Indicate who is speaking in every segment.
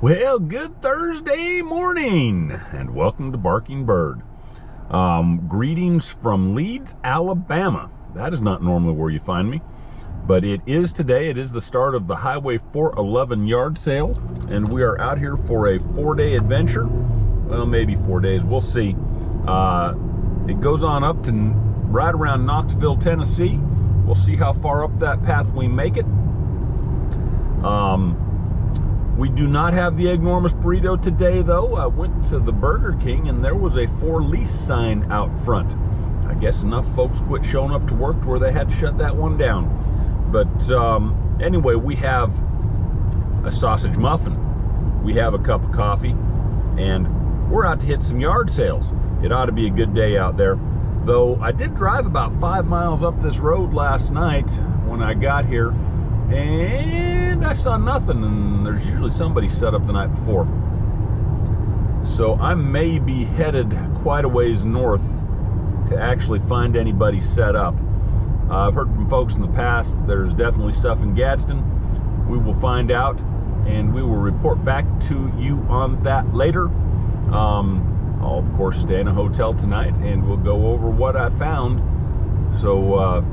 Speaker 1: Well, good Thursday morning, and welcome to Barking Bird. Greetings from Leeds, Alabama. That is not normally where you find me, but it is today. It is the start of the Highway 411 yard sale, and we are out here for a 4-day adventure. Well, maybe 4 days, we'll see. It goes on up to right around Knoxville, Tennessee. We'll see how far up that path we make it. We do not have the enormous burrito today, though. I went to the Burger King and there was a for lease sign out front. I guess enough folks quit showing up to work to where they had to shut that one down. But anyway, we have a sausage muffin, we have a cup of coffee, and we're out to hit some yard sales. It ought to be a good day out there. Though I did drive about 5 miles up this road last night when I got here, and I saw nothing, and there's usually somebody set up the night before. So I may be headed quite a ways north to actually find anybody set up. I've heard from folks in the past there's definitely stuff in Gadsden. We will find out, and we will report back to you on that later. I'll of course stay in a hotel tonight, and we'll go over what I found. So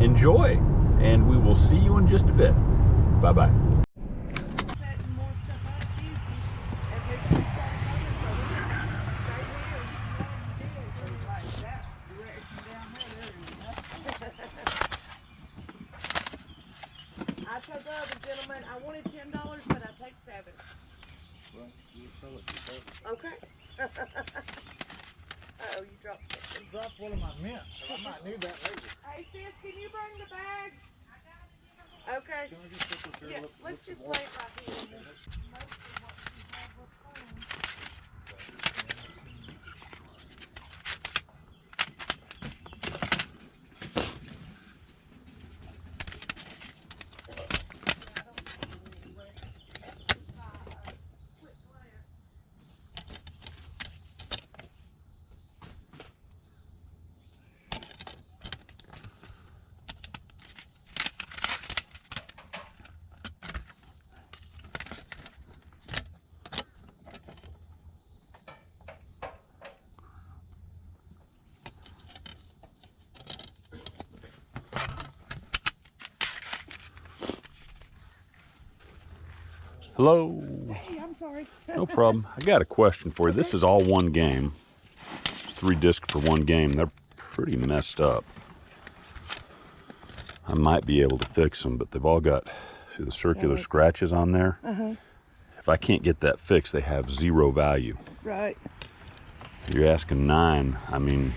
Speaker 1: enjoy. And we will see you in just a bit. Bye-bye.
Speaker 2: I told the other gentleman I wanted $10, but I take $7.
Speaker 3: Well, you sell it for $7.
Speaker 2: Okay. Uh-oh, you dropped something.
Speaker 3: I dropped one of my mints, so I might need that later.
Speaker 2: Hey sis, can you bring the bag? Okay.
Speaker 3: Can I just put this here?
Speaker 2: Yeah, let's just lay it right here.
Speaker 1: Hello.
Speaker 2: Hey, I'm sorry.
Speaker 1: No problem. I got a question for you. This is all one game. It's 3 discs for one game. They're pretty messed up. I might be able to fix them, but they've all got the circular scratches on there. If I can't get that fixed, they have 0 value.
Speaker 2: Right.
Speaker 1: You're asking 9. I mean,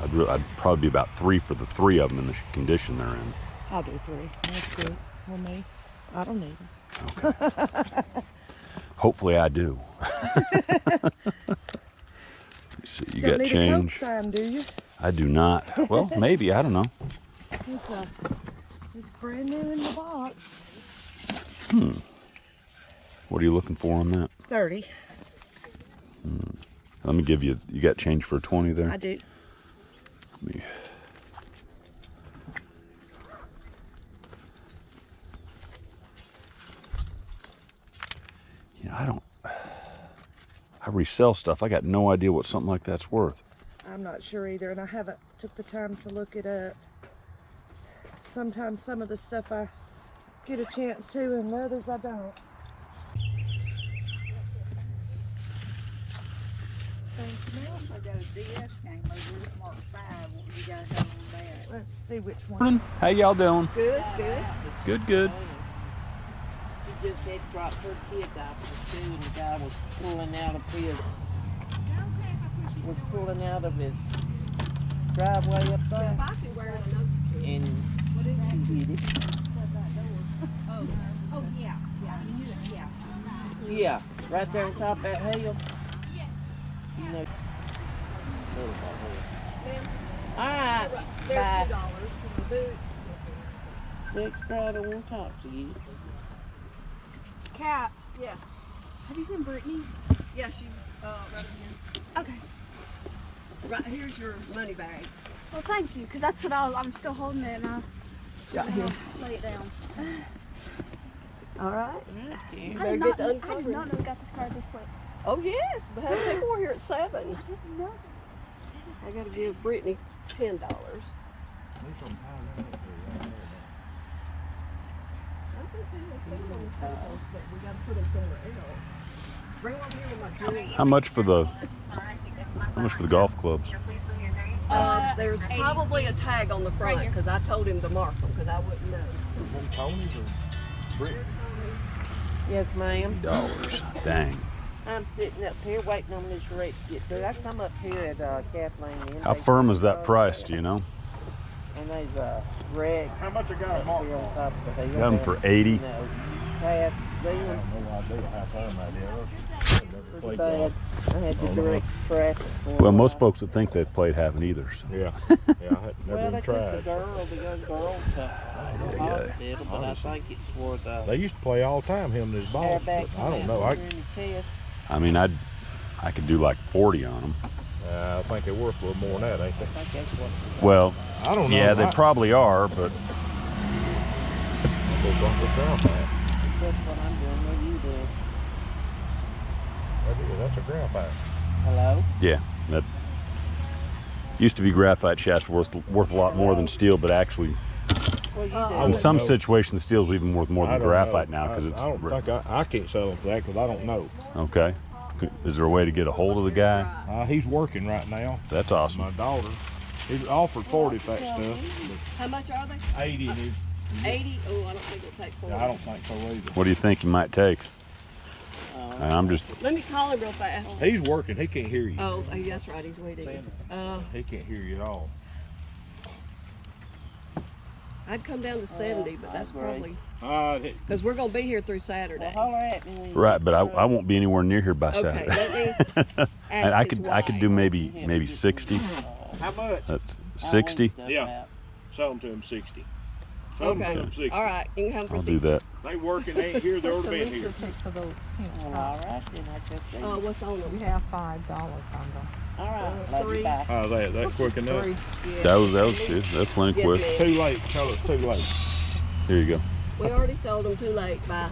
Speaker 1: I'd probably be about 3 for the 3 of them in the condition they're in.
Speaker 2: I'll do 3. That's good for me. I don't need them.
Speaker 1: Okay. Hopefully I do. So you got
Speaker 2: need
Speaker 1: change?
Speaker 2: A Coke sign, do you?
Speaker 1: I do not. Well, maybe. I don't know.
Speaker 2: It's brand new in the box.
Speaker 1: What are you looking for on that?
Speaker 2: 30.
Speaker 1: Let me give you. You got change for a 20 there?
Speaker 2: I do.
Speaker 1: Let me. I resell stuff. I got no idea what something like that's worth.
Speaker 2: I'm not sure either, and I haven't took the time to look it up. Sometimes some of the stuff I get a chance to, and the others I don't.
Speaker 4: I got a DS came over with Mark 5. What you got on that?
Speaker 2: Let's see which one.
Speaker 1: Morning. How y'all doing?
Speaker 4: Good, good.
Speaker 1: Good, good.
Speaker 4: She just had dropped her kid off to school, and the guy was pulling out of his driveway up there. And he hit it.
Speaker 5: Oh, yeah.
Speaker 4: Yeah, right there on top of that hill. You know. Alright, bye. Extra, I don't want to talk to you.
Speaker 5: Cat. Yeah. Have you seen Brittany?
Speaker 6: Yeah, she's right here.
Speaker 5: Okay.
Speaker 6: Right here's your money bag.
Speaker 5: Well, thank you, because that's what I'm still holding it, and I'll
Speaker 2: Got here.
Speaker 5: lay it down.
Speaker 6: All right.
Speaker 5: I
Speaker 6: You
Speaker 5: did
Speaker 6: better
Speaker 5: not,
Speaker 6: get to
Speaker 5: I did
Speaker 6: uncover.
Speaker 5: not know we got this car this quick.
Speaker 6: Oh yes, but hey, people are here at 7.
Speaker 5: I didn't know.
Speaker 6: I gotta give Brittany $10.
Speaker 3: There's some time in it too, right there.
Speaker 6: I think they have some on the table, but we gotta put them somewhere else. Bring them over here with my jewelry.
Speaker 1: How much for the golf clubs?
Speaker 6: There's probably a tag on the front
Speaker 5: here.
Speaker 6: because I told him to mark them because I wouldn't know.
Speaker 3: Them Tony's or Brittany?
Speaker 7: Yes, ma'am.
Speaker 1: $2. Dang.
Speaker 7: I'm sitting up here waiting on this rate to get through. I come up here at Kathleen. and
Speaker 1: How
Speaker 7: they-
Speaker 1: firm is that price, do you know?
Speaker 7: And there's a reg
Speaker 3: How much I got
Speaker 7: up
Speaker 3: marked
Speaker 7: here on
Speaker 3: on?
Speaker 7: top of the hill.
Speaker 1: Got 'em for 80.
Speaker 7: No, past
Speaker 3: I
Speaker 7: them,
Speaker 3: have no idea how firm that is. I've never
Speaker 7: pretty
Speaker 3: played
Speaker 7: bad.
Speaker 3: golf.
Speaker 7: I had to
Speaker 3: Oh, no.
Speaker 7: direct traffic. for
Speaker 1: Well,
Speaker 7: a
Speaker 1: most
Speaker 7: while.
Speaker 1: folks that think they've played haven't either. So.
Speaker 3: Yeah, I had never
Speaker 7: Well,
Speaker 3: even
Speaker 7: they took
Speaker 3: tried.
Speaker 7: the young girl to
Speaker 1: yeah.
Speaker 7: hospital, but I think it's for the
Speaker 3: They used to play all the time, him and his boss,
Speaker 7: back
Speaker 3: but I don't know. I
Speaker 7: in the chest.
Speaker 1: I mean, I could do like 40 on them.
Speaker 3: think they're worth a little more than that, ain't
Speaker 7: I
Speaker 3: they?
Speaker 7: think that's what.
Speaker 1: Well,
Speaker 3: I don't know.
Speaker 1: yeah, they
Speaker 3: I-
Speaker 1: probably are, but
Speaker 3: I'll go bump it down, man.
Speaker 7: That's what I'm doing. What are you doing?
Speaker 3: That's a graphite.
Speaker 7: Hello?
Speaker 1: yeah, that used to be graphite shafts worth a lot more than steel, but actually,
Speaker 7: What are you
Speaker 3: I
Speaker 7: doing?
Speaker 1: in some
Speaker 3: know.
Speaker 1: situations, steel's even worth more
Speaker 3: I
Speaker 1: than
Speaker 3: don't
Speaker 1: graphite
Speaker 3: know.
Speaker 1: now because
Speaker 3: I
Speaker 1: it's
Speaker 3: don't think I can't sell them for that because I don't know.
Speaker 1: okay. Is there a way to get a hold of the guy?
Speaker 3: He's working right now.
Speaker 1: That's awesome.
Speaker 3: My daughter. He's offered 40 for that stuff.
Speaker 6: How much are they?
Speaker 3: But 80 and
Speaker 6: 80? Oh, I don't think it'll take 40.
Speaker 3: I don't think so either.
Speaker 1: What do you think he might take? And I'm just
Speaker 6: Let me call him real fast.
Speaker 3: He's working. He can't hear you.
Speaker 6: Oh, that's right. He's waiting.
Speaker 3: He can't hear you at all.
Speaker 6: I'd come down to 70, but that's
Speaker 7: agree.
Speaker 6: probably because we're gonna be here through Saturday.
Speaker 7: Well, holler at me when you
Speaker 1: right, but I won't be anywhere near here by
Speaker 6: Okay,
Speaker 1: Saturday.
Speaker 6: let me
Speaker 1: And
Speaker 6: ask
Speaker 1: I
Speaker 6: his
Speaker 1: could do
Speaker 6: wife.
Speaker 1: maybe 60.
Speaker 3: How much?
Speaker 1: That's 60.
Speaker 3: Yeah. Sell them to him 60. Sell them to
Speaker 6: Okay.
Speaker 3: him 60.
Speaker 6: All right, you can come for
Speaker 1: I'll
Speaker 6: 60.
Speaker 1: do that.
Speaker 3: They working. They ain't here. They ought to been here.
Speaker 7: Well, all right, then I just say.
Speaker 6: What's on them?
Speaker 8: have $5 on them.
Speaker 7: All right, love you,
Speaker 6: 3.
Speaker 7: bye.
Speaker 3: How's that? That quick enough?
Speaker 6: Yeah.
Speaker 1: That was plenty
Speaker 6: Yes,
Speaker 1: quick.
Speaker 6: ma'am.
Speaker 3: Too late. Tell us too late.
Speaker 1: Here you go.
Speaker 6: We already sold them too late. Bye.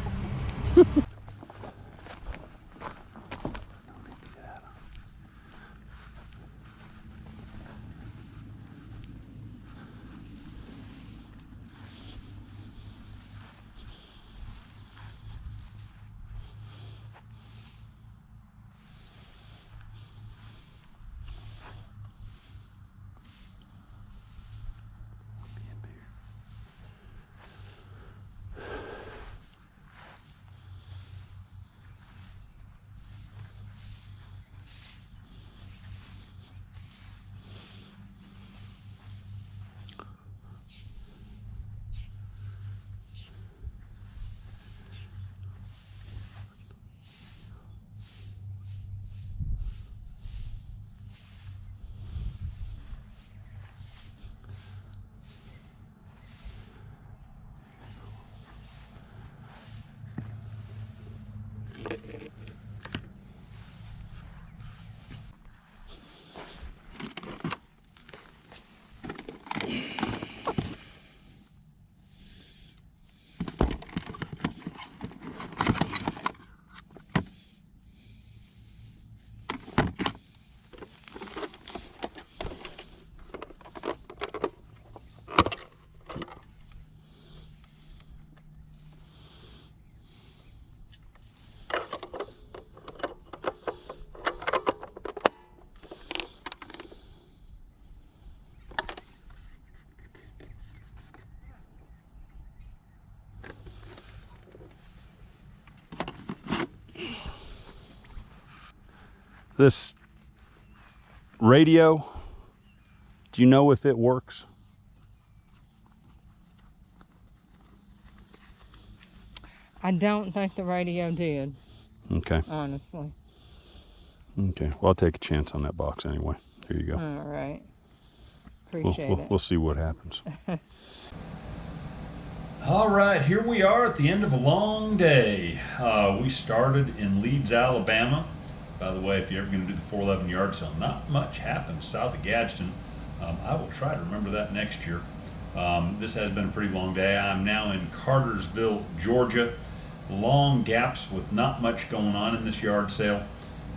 Speaker 1: This radio, do you know if it works?
Speaker 8: I don't think the radio did,
Speaker 1: Okay.
Speaker 8: honestly.
Speaker 1: Okay. Well, I'll take a chance on that box anyway. Here you go.
Speaker 8: All right. Appreciate it.
Speaker 1: We'll see what happens. All right, here we are at the end of a long day. We started in Leeds, Alabama. By the way, if you're ever going to do the 411 yard sale, not much happens south of Gadsden. I will try to remember that next year. This has been a pretty long day. I'm now in Cartersville, Georgia. long gaps with not much going on in this yard sale.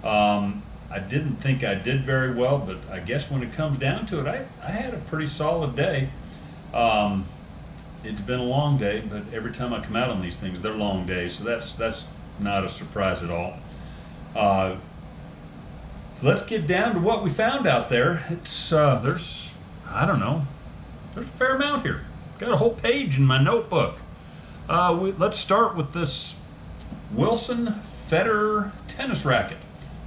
Speaker 1: I didn't think I did very well, but I guess when it comes down to it, I had a pretty solid day. It's been a long day, but every time I come out on these things, they're long days, so that's not a surprise at all. So let's get down to what we found out there. It's there's, I don't know, there's a fair amount here. Got a whole page in my notebook. Let's start with this Wilson Fetter tennis racket.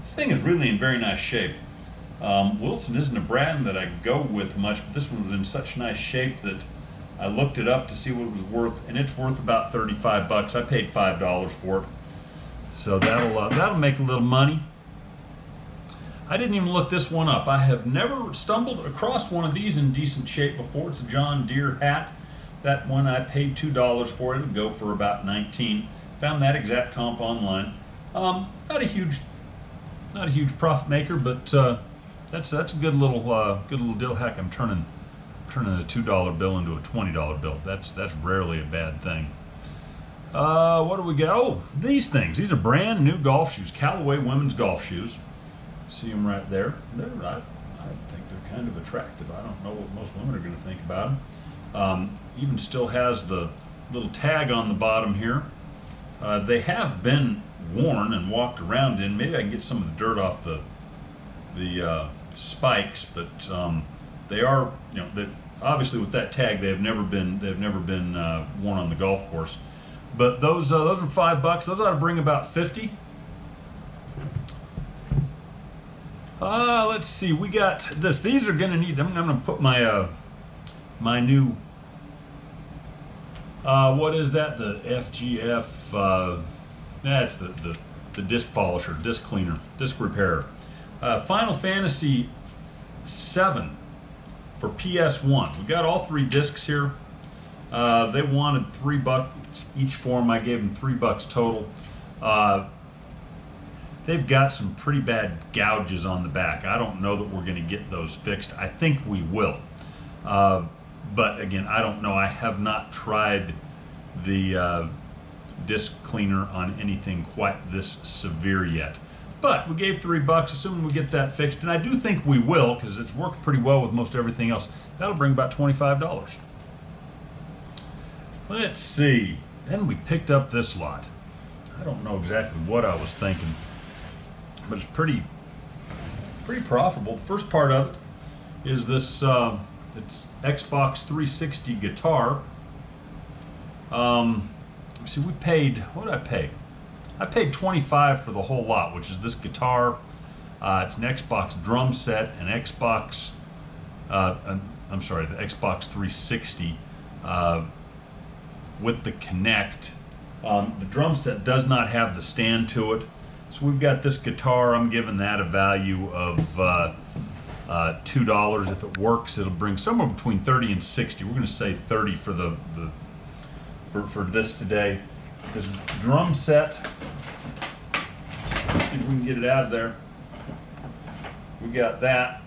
Speaker 1: This thing is really in very nice shape. Wilson isn't a brand that I go with much, but this one was in such nice shape that I looked it up to see what it was worth, and it's worth about 35 bucks. I paid $5 for it. So that'll make a little money. I didn't even look this one up. I have never stumbled across one of these in decent shape before. It's a John Deere Hat. That one I paid $2 for. It'll go for about 19. Found that exact comp online. Not a huge profit maker, but that's a good little deal. Heck, I'm turning a $2 bill into a $20 bill. That's rarely a bad thing. What do we got? Oh, these things. These are brand new golf shoes, Callaway women's golf shoes. See them right there. I think they're kind of attractive. I don't know what most women are going to think about them. Even still has the little tag on the bottom here. They have been worn and walked around in. Maybe I can get some of the dirt off the spikes, but they are, obviously with that tag, they've never been worn on the golf course. But those were $5. Those ought to bring about 50. Let's see. We got this. These are gonna need. I'm gonna put my my new. What is that? The FGF. That's the disc polisher, disc cleaner, disc repairer. Final Fantasy 7 for PS1. We got all 3 discs here. They wanted $3 each for them. I gave them $3 total. They've got some pretty bad gouges on the back. I don't know that we're going to get those fixed. I think we will. But again, I don't know. I have not tried the disc cleaner on anything quite this severe yet. But we gave $3, assuming we get that fixed. And I do think we will, because it's worked pretty well with most everything else. That'll bring about $25. Let's see. Then we picked up this lot. I don't know exactly what I was thinking, but it's pretty profitable. The first part of it is this it's Xbox 360 guitar. See, we paid, what did I pay? I paid $25 for the whole lot, which is this guitar. It's an Xbox drum set, an Xbox, I'm sorry, the Xbox 360 with the Kinect. The drum set does not have the stand to it. So we've got this guitar. I'm giving that a value of $2. If it works, it'll bring somewhere between 30 and 60. We're going to say 30 for for this today. This drum set, see if we can get it out of there. We got that.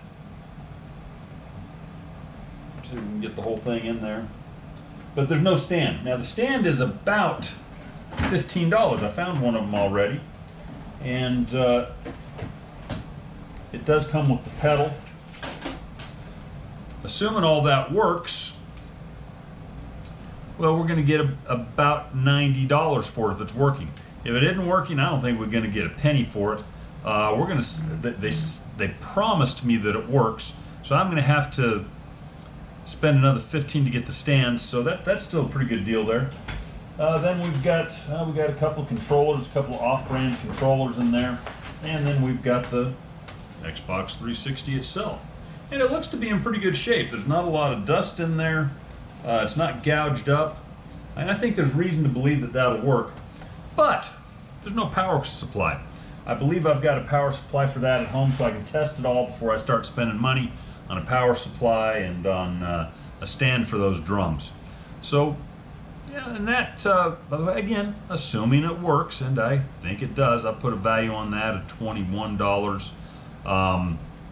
Speaker 1: See if we can get the whole thing in there. But there's no stand. Now the stand is about $15. I found one of them already. And it does come with the pedal. Assuming all that works, well, we're going to get about $90 for it if it's working. If it isn't working, I don't think we're going to get a penny for it. We're going to. They promised me that it works, so I'm going to have to spend another $15 to get the stand. So that's still a pretty good deal there. Then we got a couple of controllers, a couple of off-brand controllers in there, and then we've got the Xbox 360 itself. And it looks to be in pretty good shape. There's not a lot of dust in there. It's not gouged up. And I think there's reason to believe that that'll work. But there's no power supply. I believe I've got a power supply for that at home, so I can test it all before I start spending money on a power supply and on a stand for those drums. So, yeah, and that, by the way, again, assuming it works, and I think it does, I put a value on that of $21.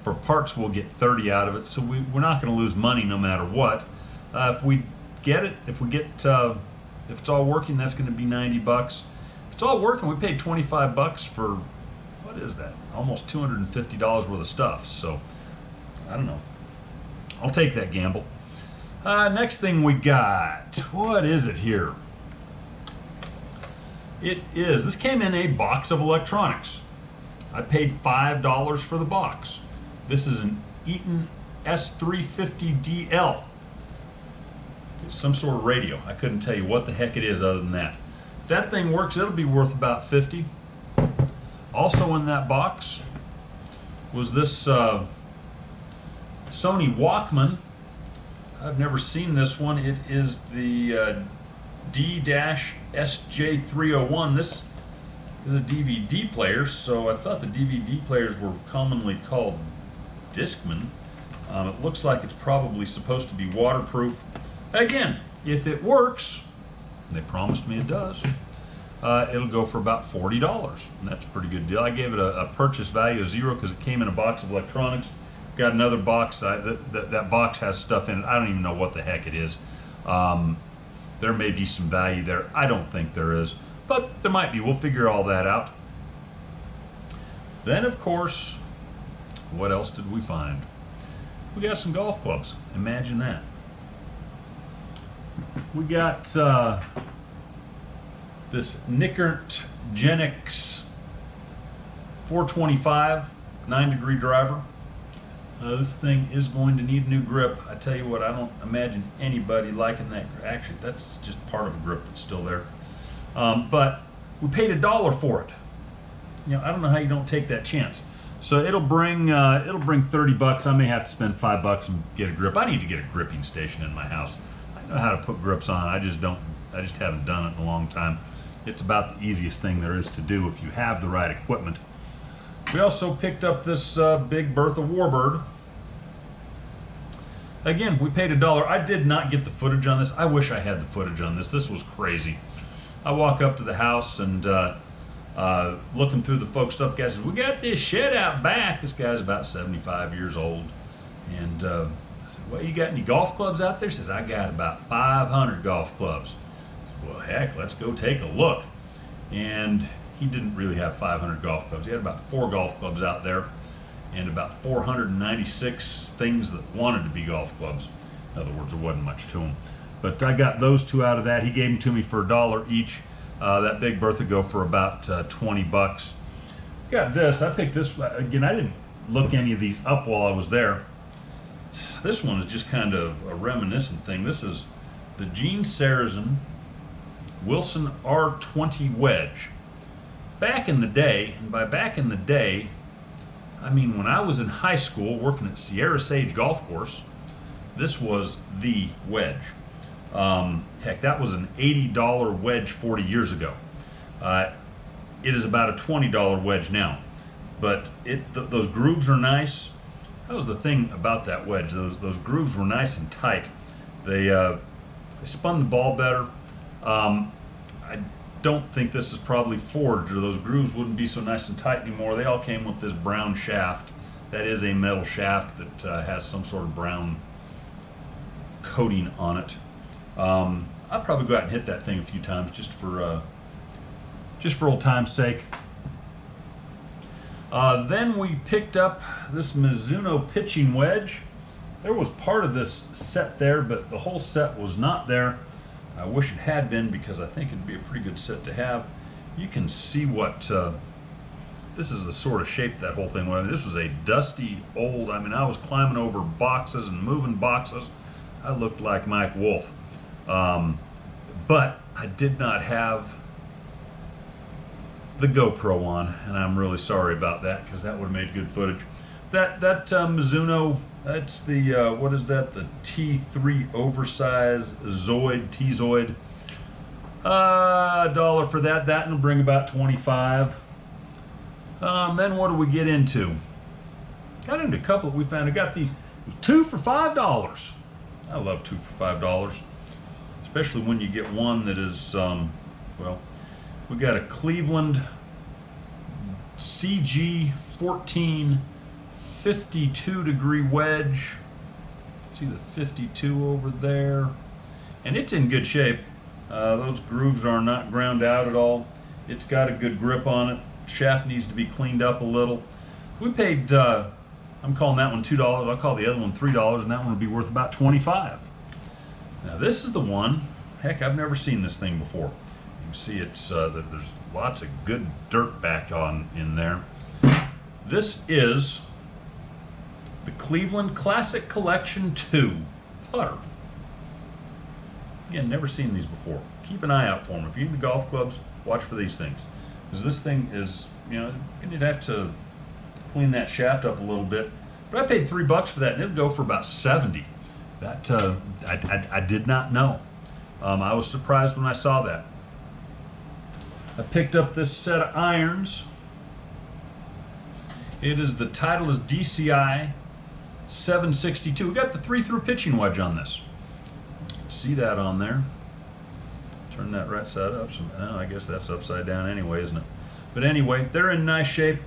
Speaker 1: For parts, we'll get 30 out of it, so we're not going to lose money no matter what. If we get it, if it's all working, that's going to be $90. It's all working. We paid 25 bucks for, what is that? Almost $250 worth of stuff. So, I don't know. I'll take that gamble. Next thing we got, what is it here? This came in a box of electronics. I paid $5 for the box. This is an Eaton S350DL. It's some sort of radio. I couldn't tell you what the heck it is other than that. If that thing works, it'll be worth about $50. Also in that box was this Sony Walkman. I've never seen this one. It is the D-SJ301. This is a DVD player, so I thought the DVD players were commonly called Discman. It looks like it's probably supposed to be waterproof. Again, if it works, and they promised me it does, it'll go for about $40, and that's a pretty good deal. I gave it a purchase value of 0 because it came in a box of electronics. Got another box. That box has stuff in it. I don't even know what the heck it is. There may be some value there. I don't think there is, but there might be. We'll figure all that out. Then, of course, what else did we find? We got some golf clubs. Imagine that. We got this Nickert Genix 425 9-degree driver. This thing is going to need a new grip. I tell you what, I don't imagine anybody liking that. Actually, that's just part of a grip that's still there. But we paid $1 for it. You know, I don't know how you don't take that chance. So it'll bring 30 bucks. I may have to spend $5 and get a grip. I need to get a gripping station in my house. I know how to put grips on. I just haven't done it in a long time. It's about the easiest thing there is to do if you have the right equipment. We also picked up this Big Bertha Warbird. Again, we paid $1. I did not get the footage on this. I wish I had the footage on this. This was crazy. I walk up to the house and looking through the folks' stuff. The guy says, "We got this shed out back." This guy's about 75 years old. And I said, "Well, you got any golf clubs out there?" He says, "I got about 500 golf clubs." I said, "Well, heck, let's go take a look." And he didn't really have 500 golf clubs. He had about 4 golf clubs out there and about 496 things that wanted to be golf clubs. In other words, there wasn't much to them. But I got those 2 out of that. He gave them to me for $1 each. That Big Bertha go for about 20 bucks. Got this. I picked this. Again, I didn't look any of these up while I was there. This one is just kind of a reminiscent thing. This is the Gene Sarazen Wilson R20 Wedge. Back in the day, and by back in the day, I mean when I was in high school working at Sierra Sage Golf Course, this was the wedge. Heck, that was an $80 wedge 40 years ago. It is about a $20 wedge now, but those grooves are nice. That was the thing about that wedge. Those grooves were nice and tight. They spun the ball better. I don't think this is probably forged, or those grooves wouldn't be so nice and tight anymore. They all came with this brown shaft. That is a metal shaft that has some sort of brown coating on it. I'll probably go out and hit that thing a few times just for old time's sake. Then we picked up this Mizuno pitching wedge. There was part of this set there, but the whole set was not there. I wish it had been, because I think it'd be a pretty good set to have. You can see what this is, the sort of shape that whole thing was. This was a dusty old, I mean, I was climbing over boxes and moving boxes. I looked like Mike Wolf. But I did not have the GoPro on, and I'm really sorry about that, because that would have made good footage. That Mizuno, that's the what is that? The T3 oversized Zoid, T-Zoid. $1 for that. That will bring about 25. Then what do we get into? Got into a couple that we found. I got these 2 for $5. I love 2 for $5, especially when you get one that is well, we got a Cleveland CG 14 52-degree wedge. See the 52 over there, and it's in good shape. Those grooves are not ground out at all. It's got a good grip on it. Shaft needs to be cleaned up a little. We paid, I'm calling that one $2. I'll call the other one $3, and that one would be worth about $25. Now this is the one, heck, I've never seen this thing before. You can see it's, there's lots of good dirt back on in there. This is the Cleveland Classic Collection 2 putter. Again, never seen these before. Keep an eye out for them. If you're into golf clubs, watch for these things. Because this thing is, you know, you'd have to clean that shaft up a little bit. But I paid $3 for that, and it'll go for about 70. That, I did not know. I was surprised when I saw that. I picked up this set of irons. It is, the title is DCI 762. We got the 3-through pitching wedge on this. See that on there? Turn that right side up. Oh, I guess that's upside down anyway, isn't it? But anyway, they're in nice shape.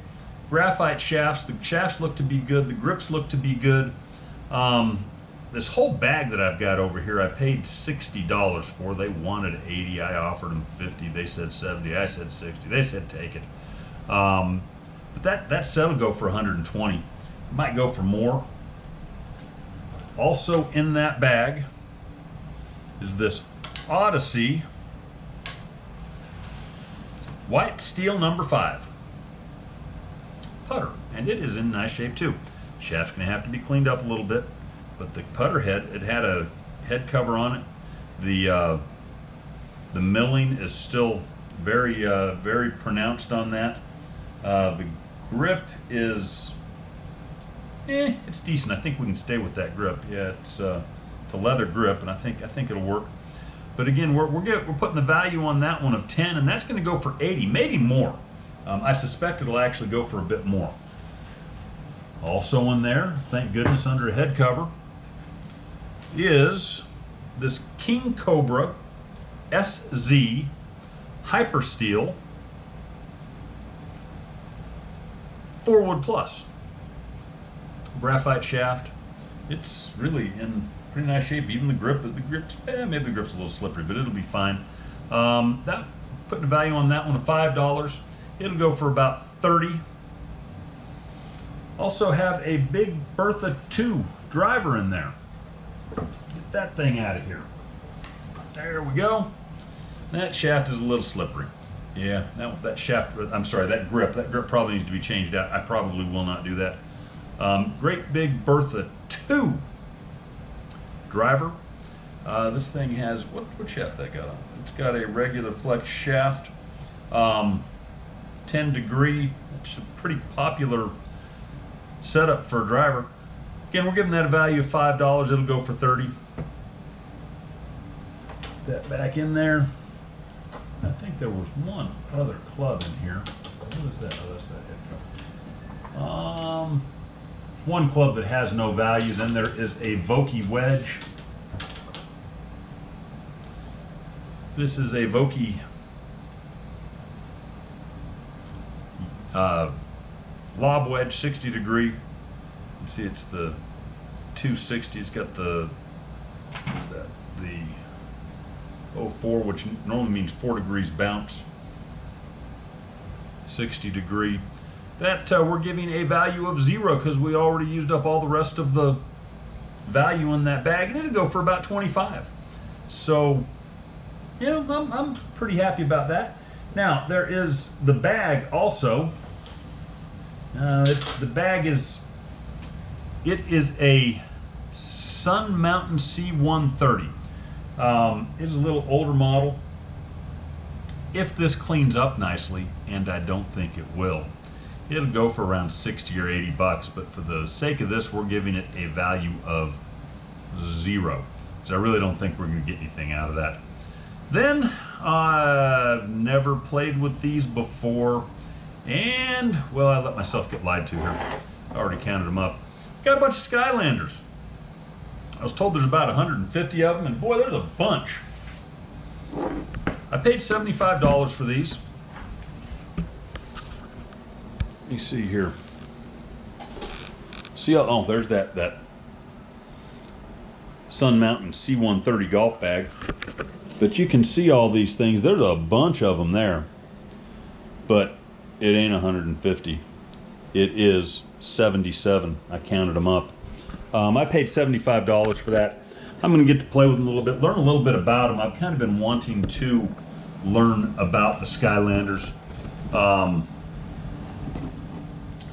Speaker 1: Graphite shafts. The shafts look to be good. The grips look to be good. This whole bag that I've got over here, I paid $60 for. They wanted 80. I offered them 50. They said 70. I said 60. They said take it. But that set will go for 120. Might go for more. Also in that bag is this Odyssey white steel number 5 putter, and it is in nice shape too. Shaft's gonna have to be cleaned up a little bit, but the putter head, it had a head cover on it. The milling is still very very pronounced on that. The grip is it's decent. I think we can stay with that grip. Yeah, it's a leather grip, and I think it'll work. But again, we're putting the value on that one of 10, and that's going to go for 80, maybe more. I suspect it'll actually go for a bit more. Also in there, thank goodness, under a head cover, is this King Cobra SZ Hyper Steel 4-wood plus. Graphite shaft. It's really in pretty nice shape. Even the grip's maybe the grip's a little slippery, but it'll be fine. That, putting a value on that one of $5. It'll go for about 30. Also have a big Bertha 2 driver in there. Get that thing out of here. There we go. That shaft is a little slippery. Yeah, that shaft, I'm sorry, that grip probably needs to be changed out. I probably will not do that. Great big Bertha 2 driver. This thing has, what shaft that got on? It's got a regular flex shaft, 10 degree. It's a pretty popular setup for a driver. Again, we're giving that a value of $5. It'll go for 30. That back in there. I think there was one other club in here. What is that? Oh, that's that head cover. One club that has no value. Then there is a Vokey wedge. This is a Vokey lob wedge, 60 degree. You can see it's the 260. It's got the, what is that? The 04, which normally means 4 degrees bounce. 60 degree. That we're giving a value of 0 because we already used up all the rest of the value in that bag, and it'll go for about 25. So, you know, I'm pretty happy about that. Now there is the bag also. The bag is, it is a Sun Mountain C130. It is a little older model. If this cleans up nicely, and I don't think it will, it'll go for around 60 or 80 bucks, but for the sake of this, we're giving it a value of 0. So I really don't think we're gonna get anything out of that. Then, I've never played with these before, and, well, I let myself get lied to here. I already counted them up. Got a bunch of Skylanders. I was told there's about 150 of them, and boy, there's a bunch. I paid $75 for these. Let me see here. See, oh, there's that Sun Mountain C130 golf bag. But you can see all these things. There's a bunch of them there. but it ain't 150. It is 77. I counted them up. I paid $75 for that. I'm going to get to play with them a little bit, learn a little bit about them. I've kind of been wanting to learn about the Skylanders. So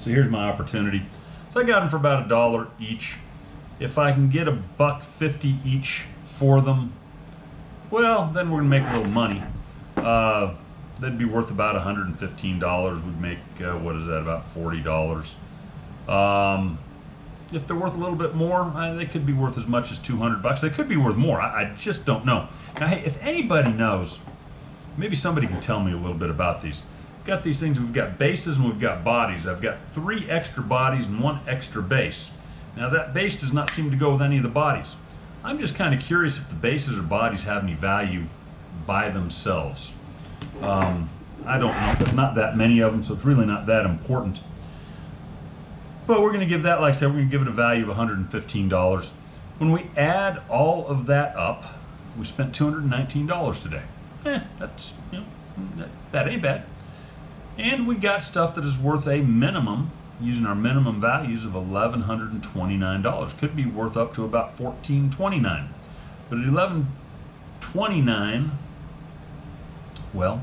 Speaker 1: here's my opportunity. So I got them for about $1 each. If I can get $1.50 each for them, well, then we're gonna make a little money. That'd be worth about $115. We'd make, what is that, about $40. If they're worth a little bit more, they could be worth as much as $200. They could be worth more. I just don't know. Now, hey, if anybody knows, maybe somebody can tell me a little bit about these. We've got these things, we've got bases and we've got bodies. I've got 3 extra bodies and 1 extra base. Now that base does not seem to go with any of the bodies. I'm just kind of curious if the bases or bodies have any value by themselves. I don't know, there's not that many of them, so it's really not that important. But we're going to give that, like I said, we're going to give it a value of $115. When we add all of that up, we spent $219 today. That's, you know, that ain't bad. And we got stuff that is worth a minimum, using our minimum values, of $1,129. Could be worth up to about $1,429. But at $1,129, well,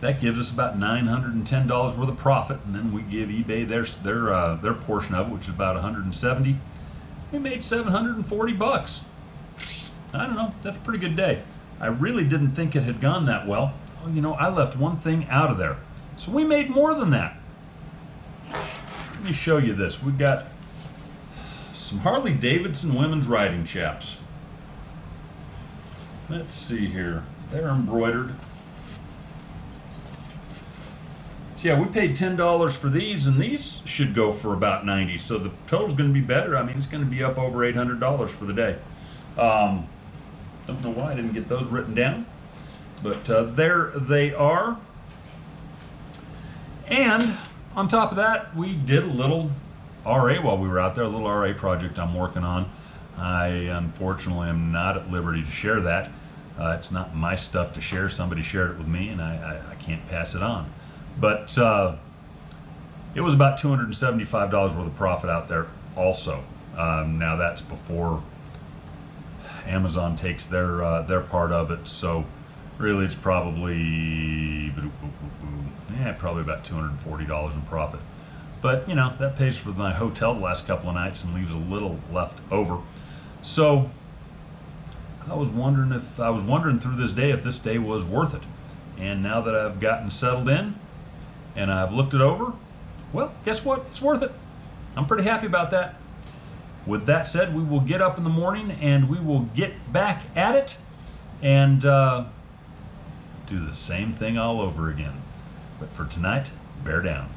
Speaker 1: that gives us about $910 worth of profit, and then we give eBay their portion of it, which is about $170. We made $740. I don't know, that's a pretty good day. I really didn't think it had gone that well. Oh, you know, I left one thing out of there. So we made more than that. Let me show you this. We've got some Harley Davidson women's riding chaps. Let's see here. They're embroidered. So yeah, we paid $10 for these, and these should go for about $90. So the total's going to be better. I mean, it's going to be up over $800 for the day. Don't know why I didn't get those written down, but there they are. And on top of that, we did a little RA while we were out there, a little RA project I'm working on. I unfortunately am not at liberty to share that. It's not my stuff to share. Somebody shared it with me, and I can't pass it on. But it was about $275 worth of profit out there also. Now that's before Amazon takes their part of it, so really it's probably probably about $240 in profit. But you know, that pays for my hotel the last couple of nights and leaves a little left over. So I was wondering through this day if this day was worth it. And now that I've gotten settled in and I've looked it over, well, guess what? It's worth it. I'm pretty happy about that. With that said, we will get up in the morning and we will get back at it and do the same thing all over again. But for tonight, bear down.